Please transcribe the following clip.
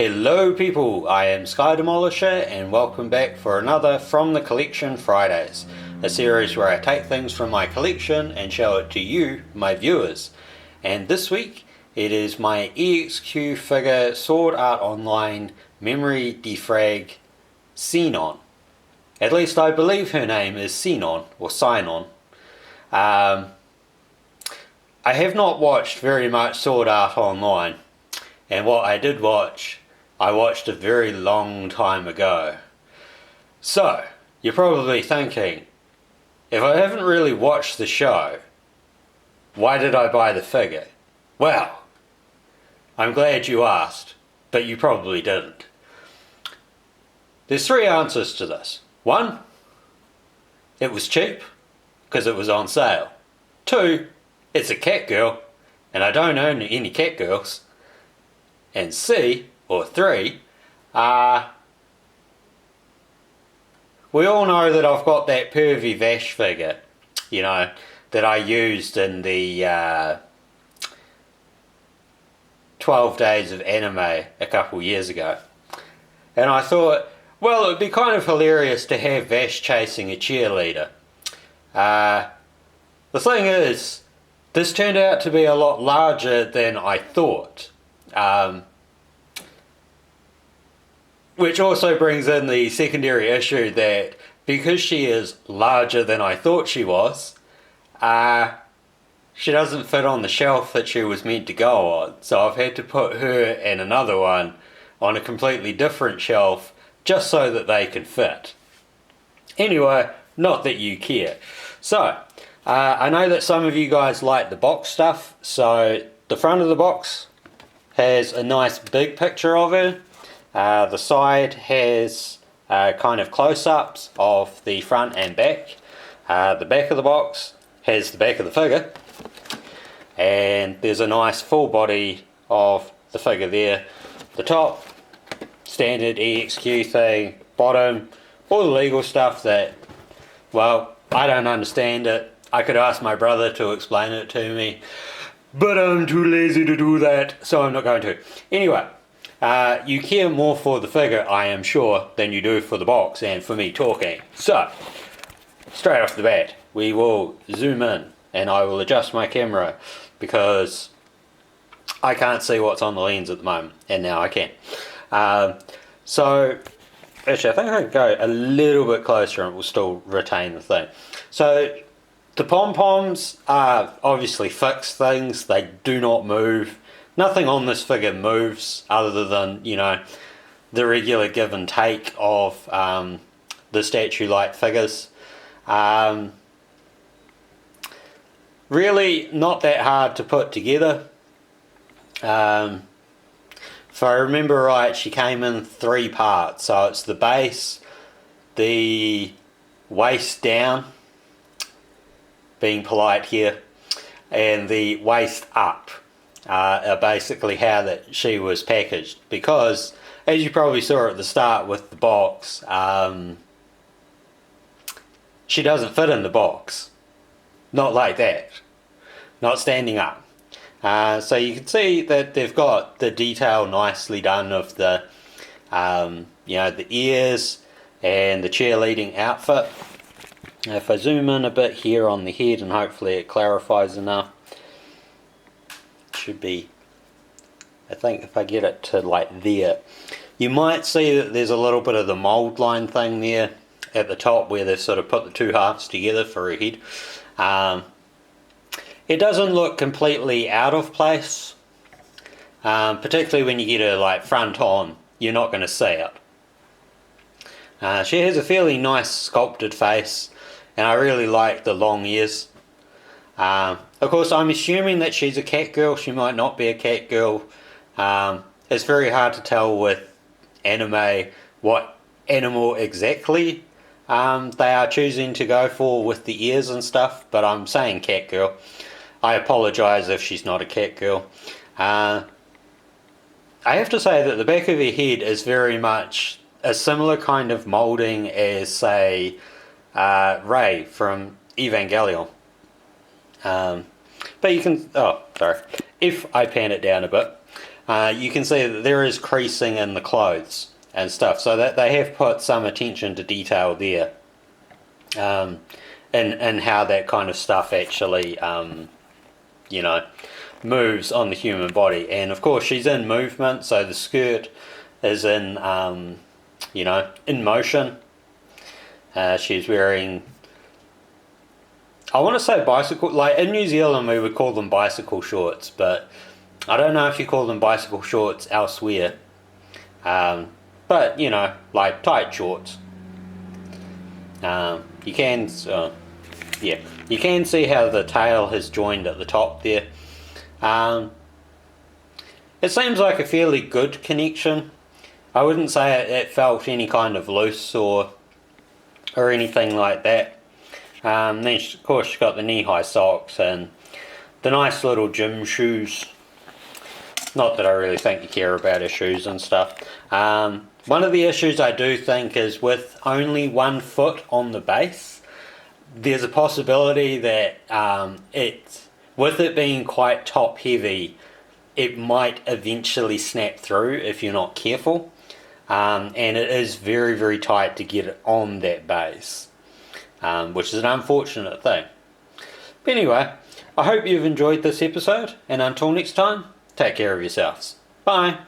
Hello people, I am Sky Demolisher and welcome back for another From the Collection Fridays, a series where I take things from my collection and show it to you, my viewers. And this week it is my EXQ figure Sword Art Online Memory Defrag Sinon. At least I believe her name is Sinon or Sinon. I have not watched very much Sword Art Online, and what I did watch, I watched a very long time ago. So, you're probably thinking, if I haven't really watched the show, why did I buy the figure? Well, I'm glad you asked, but you probably didn't. There's three answers to this. One, it was cheap, because it was on sale. Two, it's a cat girl, and I don't own any cat girls. And C, or three, we all know that I've got that pervy Vash figure, you know, that I used in the 12 Days of Anime a couple years ago. And I thought, well, it would be kind of hilarious to have Vash chasing a cheerleader. The thing is, this turned out to be a lot larger than I thought. Which also brings in the secondary issue that because she is larger than I thought she was, she doesn't fit on the shelf that she was meant to go on. So I've had to put her and another one on a completely different shelf just so that they can fit. Anyway, not that you care. So, I know that some of you guys like the box stuff, so the front of the box has a nice big picture of her. The side has kind of close-ups of the front and back. The back of the box has the back of the figure, and there's a nice full body of the figure there. The top, standard EXQ thing. Bottom, all the legal stuff that, well, I don't understand it. I could ask my brother to explain it to me, but I'm too lazy to do that, so I'm not going to. Anyway, you care more for the figure, I am sure, than you do for the box and for me talking. So, straight off the bat, we will zoom in and I will adjust my camera because I can't see what's on the lens at the moment, and now I can. So, actually I think I can go a little bit closer and it will still retain the thing. So, the pom-poms are obviously fixed things, they do not move. Nothing on this figure moves other than, you know, the regular give and take of the statue-like figures. Really not that hard to put together. If I remember right, she came in 3 parts. So it's the base, the waist down, being polite here, and the waist up. Are basically how that she was packaged, because as you probably saw at the start with the box, she doesn't fit in the box, not like that, not standing up. So you can see that they've got the detail nicely done of the you know, the ears and the cheerleading outfit. If I zoom in a bit here on the head, and hopefully it clarifies enough, should be, I think if I get it to like there, you might see that there's a little bit of the mold line thing there at the top where they've sort of put the two halves together for her head. It doesn't look completely out of place, particularly when you get her like front on, you're not going to see it. She has a fairly nice sculpted face, and I really like the long ears. Of course, I'm assuming that she's a cat girl. She might not be a cat girl. It's very hard to tell with anime what animal exactly they are choosing to go for with the ears and stuff, but I'm saying cat girl. I apologise if she's not a cat girl. I have to say that the back of her head is very much a similar kind of moulding as, say, Rei from Evangelion. But you can, oh sorry, if I pan it down a bit, you can see that there is creasing in the clothes and stuff, so that they have put some attention to detail there, in how that kind of stuff actually, moves on the human body. And of course she's in movement, so the skirt is in, in motion. She's wearing, I want to say bicycle, like in New Zealand we would call them bicycle shorts, but I don't know if you call them bicycle shorts elsewhere. But, like tight shorts. You can see how the tail has joined at the top there. It seems like a fairly good connection. I wouldn't say it felt any kind of loose or anything like that. Then of course she's got the knee-high socks and the nice little gym shoes. Not that I really think you care about her shoes and stuff. One of the issues I do think is with only 1 foot on the base, there's a possibility that with it being quite top heavy, it might eventually snap through if you're not careful. And it is very, very tight to get it on that base, which is an unfortunate thing. But anyway, I hope you've enjoyed this episode, and until next time, take care of yourselves. Bye.